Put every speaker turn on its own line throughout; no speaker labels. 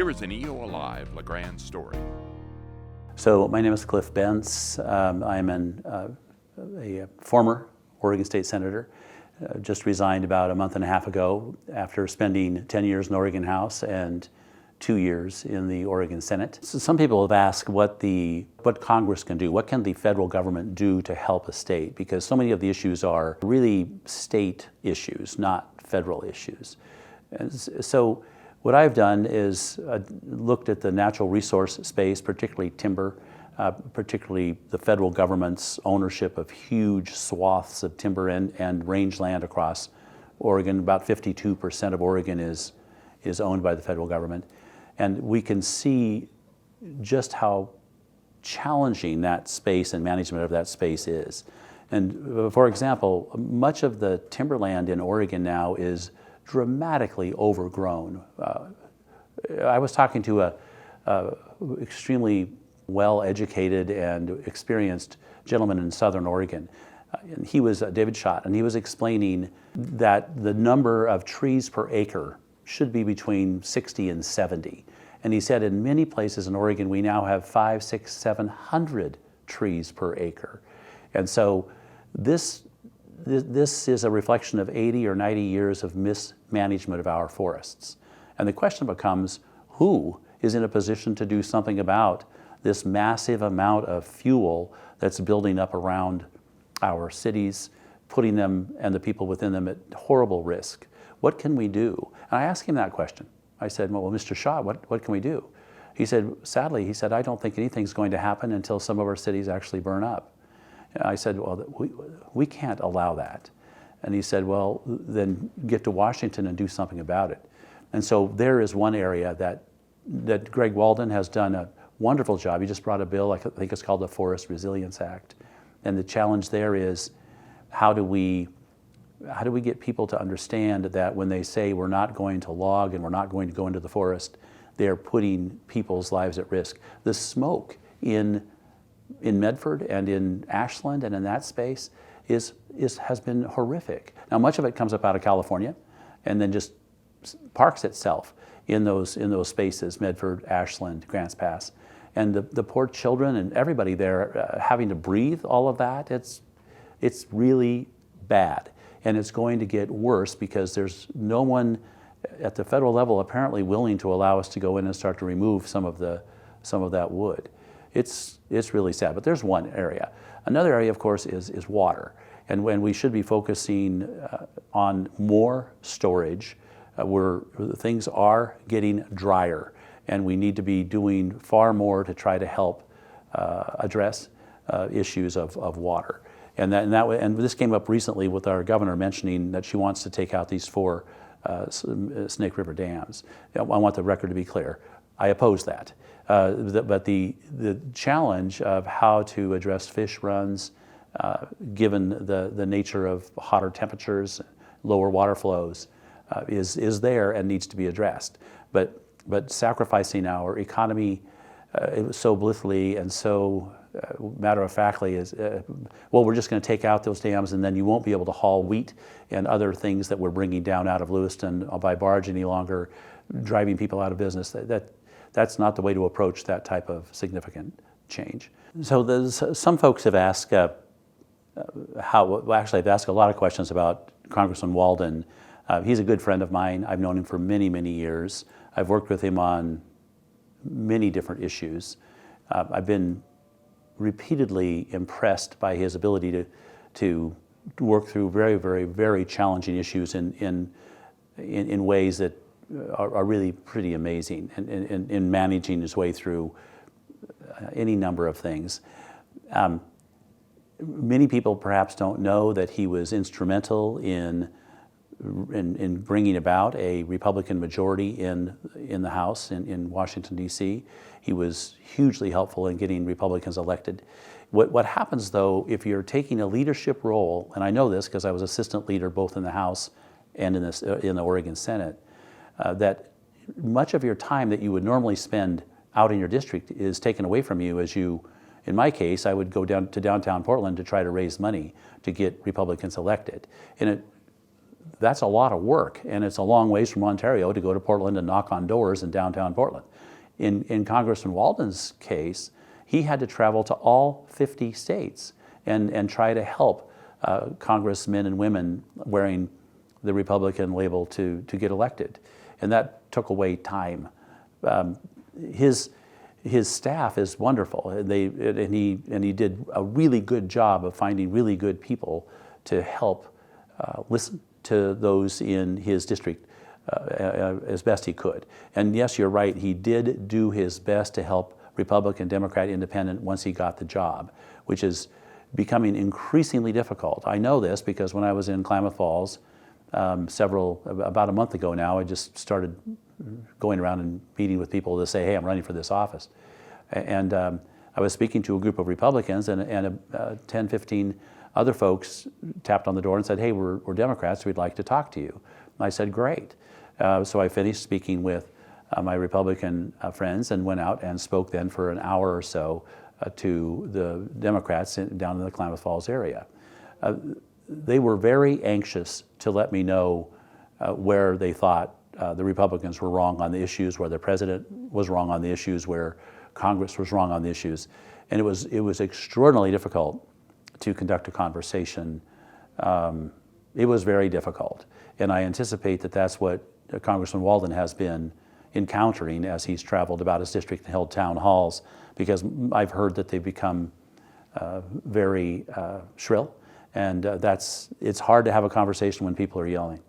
Here is an EOA Live LeGrand story.
So my name is Cliff Bentz. I'm a former Oregon State Senator. Just resigned about a month and a half ago after spending 10 years in the Oregon House and 2 years in the Oregon Senate. So some people have asked what Congress can do. What can the federal government do to help a state? Because so many of the issues are really state issues, not federal issues. And so what I've done is looked at the natural resource space, particularly timber, particularly the federal government's ownership of huge swaths of timber and rangeland across Oregon. About 52% of Oregon is owned by the federal government. And we can see just how challenging that space and management of that space is. And for example, much of the timberland in Oregon now is dramatically overgrown. I was talking to a extremely well-educated and experienced gentleman in Southern Oregon. And he was David Schott, and he was explaining that the number of trees per acre should be between 60 and 70. And he said in many places in Oregon, we now have 500, 600, 700 trees per acre. And so this is a reflection of 80 or 90 years of mismanagement of our forests. And the question becomes, who is in a position to do something about this massive amount of fuel that's building up around our cities, putting them and the people within them at horrible risk? What can we do? And I asked him that question. I said, well, Mr. Shaw, what can we do? He said, sadly, I don't think anything's going to happen until some of our cities actually burn up. And I said, well, we can't allow that. And he said, well, then get to Washington and do something about it. And so there is one area that Greg Walden has done a wonderful job. He just brought a bill, I think it's called the Forest Resilience Act. And the challenge there is, how do we get people to understand that when they say we're not going to log and we're not going to go into the forest, they're putting people's lives at risk. The smoke in Medford and in Ashland and in that space has been horrific. Now, much of it comes up out of California and then just parks itself in those spaces, Medford, Ashland, Grants Pass. And the poor children and everybody there having to breathe all of that, it's really bad. And it's going to get worse because there's no one at the federal level apparently willing to allow us to go in and start to remove some of that wood. It's really sad, but there's one area. Another area, of course, is water. And when we should be focusing on more storage, where things are getting drier, and we need to be doing far more to try to help address issues of water. And this came up recently with our governor mentioning that she wants to take out these 4 Snake River dams. I want the record to be clear. I oppose that. But the challenge of how to address fish runs, given the nature of hotter temperatures, lower water flows, is there and needs to be addressed. But sacrificing our economy so blithely and so matter-of-factly is, well, we're just going to take out those dams and then you won't be able to haul wheat and other things that we're bringing down out of Lewiston by barge any longer, driving people out of business. That's not the way to approach that type of significant change. So some folks have asked I've asked a lot of questions about Congressman Walden. He's a good friend of mine. I've known him for many, many years. I've worked with him on many different issues. I've been repeatedly impressed by his ability to work through very, very, very challenging issues in ways that are really pretty amazing in managing his way through any number of things. Many people perhaps don't know that he was instrumental in bringing about a Republican majority in the House in Washington, D.C. He was hugely helpful in getting Republicans elected. What happens, though, if you're taking a leadership role, and I know this because I was assistant leader both in the House and in the Oregon Senate, that much of your time that you would normally spend out in your district is taken away from you as you, in my case, I would go down to downtown Portland to try to raise money to get Republicans elected. And that's a lot of work, and it's a long ways from Ontario to go to Portland and knock on doors in downtown Portland. In Congressman Walden's case, he had to travel to all 50 states and try to help congressmen and women wearing the Republican label to get elected. And that took away time. His staff is wonderful, and he did a really good job of finding really good people to help listen to those in his district as best he could. And yes, you're right, he did do his best to help Republican, Democrat, Independent once he got the job, which is becoming increasingly difficult. I know this because when I was in Klamath Falls about a month ago now, I just started going around and meeting with people to say, hey, I'm running for this office. And I was speaking to a group of Republicans, and 10, 15 other folks tapped on the door and said, hey, we're Democrats, we'd like to talk to you. And I said, great. So I finished speaking with my Republican friends and went out and spoke then for an hour or so to the Democrats down in the Klamath Falls area. They were very anxious to let me know where they thought the Republicans were wrong on the issues, where the president was wrong on the issues, where Congress was wrong on the issues. And it was extraordinarily difficult to conduct a conversation. It was very difficult. And I anticipate that that's what Congressman Walden has been encountering as he's traveled about his district and held town halls, because I've heard that they've become very shrill, and it's hard to have a conversation when people are yelling.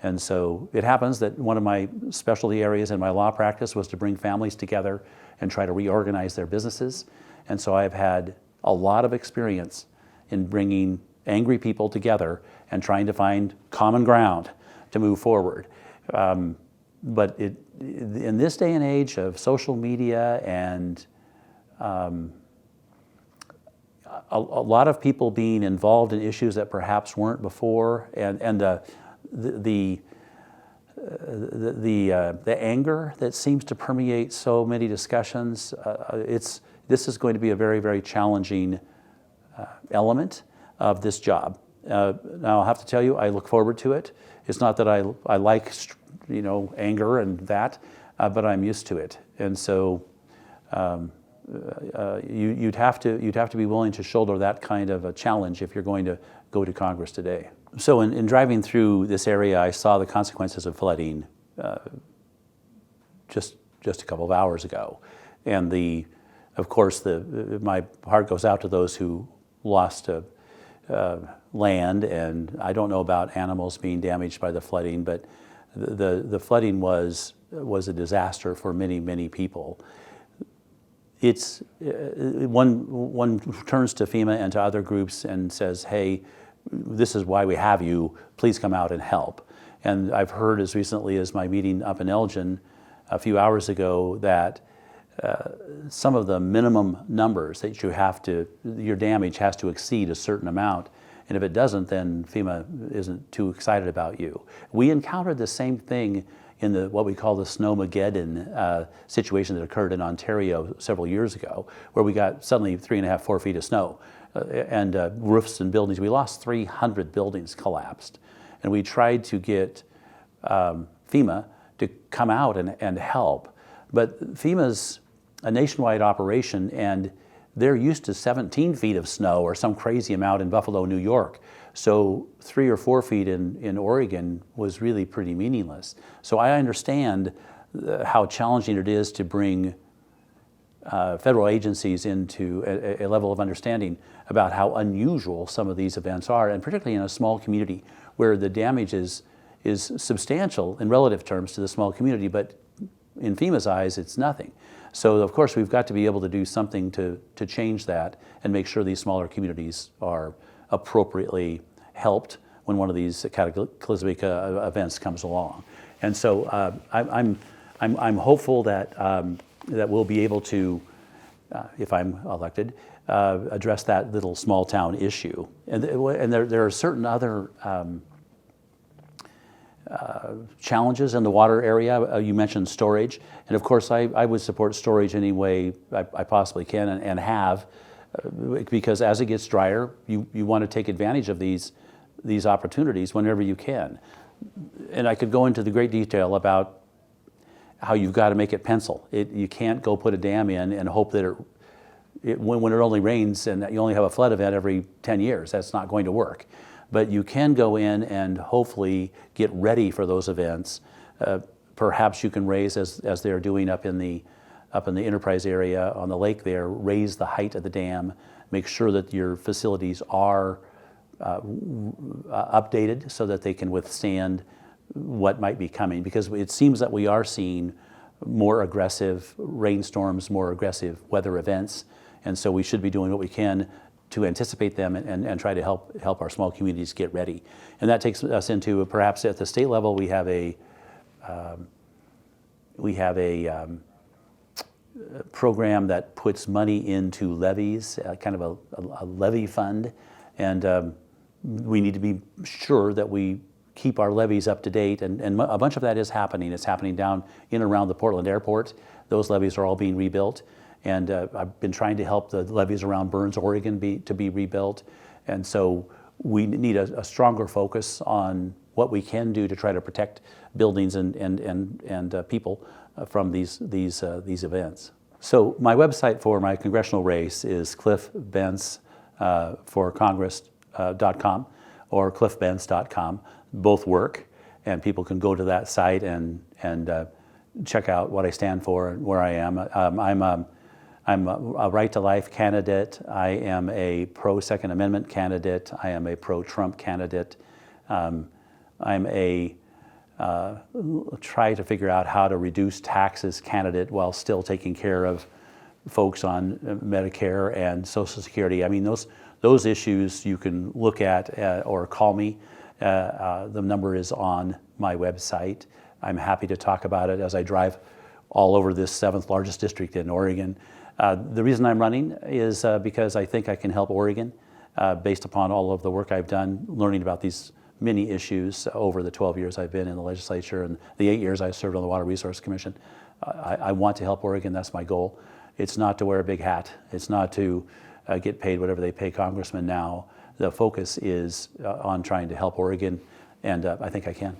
And so it happens that one of my specialty areas in my law practice was to bring families together and try to reorganize their businesses. And so I've had a lot of experience in bringing angry people together and trying to find common ground to move forward. But in this day and age of social media and a lot of people being involved in issues that perhaps weren't before, and the anger that seems to permeate so many discussions, this is going to be a very, very challenging element of this job. Now, I'll have to tell you, I look forward to it. It's not that I like, anger and that, but I'm used to it. And so you'd have to be willing to shoulder that kind of a challenge if you're going to go to Congress today. So in driving through this area, I saw the consequences of flooding just a couple of hours ago, and of course my heart goes out to those who lost land, and I don't know about animals being damaged by the flooding, but the flooding was a disaster for many, many people. It's one turns to FEMA and to other groups and says, hey, this is why we have you, please come out and help. And I've heard as recently as my meeting up in Elgin a few hours ago that some of the minimum numbers that your damage has to exceed a certain amount. And if it doesn't, then FEMA isn't too excited about you. We encountered the same thing in what we call the Snowmageddon situation that occurred in Ontario several years ago, where we got suddenly 3.5, 4 feet of snow and roofs and buildings. We lost 300 buildings collapsed. And we tried to get FEMA to come out and help. But FEMA's a nationwide operation, and they're used to 17 feet of snow or some crazy amount in Buffalo, New York. So 3 or 4 feet in Oregon was really pretty meaningless. So I understand how challenging it is to bring federal agencies into a level of understanding about how unusual some of these events are, and particularly in a small community where the damage is substantial in relative terms to the small community, but in FEMA's eyes, it's nothing. So of course, we've got to be able to do something to change that and make sure these smaller communities are appropriately helped when one of these cataclysmic events comes along. And so I'm hopeful that that we'll be able to, if I'm elected, address that little small town issue. And there are certain other challenges in the water area. You mentioned storage, and of course I would support storage any way I possibly can and have, because as it gets drier, you want to take advantage of these these opportunities whenever you can. And I could go into the great detail about how you've got to make it pencil. You can't go put a dam in and hope that when it only rains and you only have a flood event every 10 years. That's not going to work. But you can go in and hopefully get ready for those events. Perhaps you can raise, as they're doing up in the Enterprise area on the lake there, raise the height of the dam, make sure that your facilities are updated so that they can withstand what might be coming, because it seems that we are seeing more aggressive rainstorms, more aggressive weather events, and so we should be doing what we can to anticipate them and try to help our small communities get ready. And that takes us into, perhaps at the state level, we have a program that puts money into levees, kind of a levee fund, and we need to be sure that we keep our levees up to date, and a bunch of that is happening. It's happening down in and around the Portland airport. Those levees are all being rebuilt, and I've been trying to help the levees around Burns, Oregon to be rebuilt, and so we need a stronger focus on what we can do to try to protect buildings and people from these events. So my website for my congressional race is cliffbentz.com or cliffbentz.com. Both work, and people can go to that site and check out what I stand for and where I am. I'm a Right to Life candidate. I am a pro-Second Amendment candidate. I am a pro-Trump candidate. I'm a try to figure out how to reduce taxes candidate while still taking care of folks on Medicare and Social Security. I mean, those issues you can look at or call me. The number is on my website. I'm happy to talk about it as I drive all over this 7th largest district in Oregon. The reason I'm running is because I think I can help Oregon based upon all of the work I've done learning about these many issues over the 12 years I've been in the legislature and the 8 years I served on the Water Resource Commission. I want to help Oregon. That's my goal. It's not to wear a big hat. It's not to get paid whatever they pay congressmen now. The focus is on trying to help Oregon, and I think I can.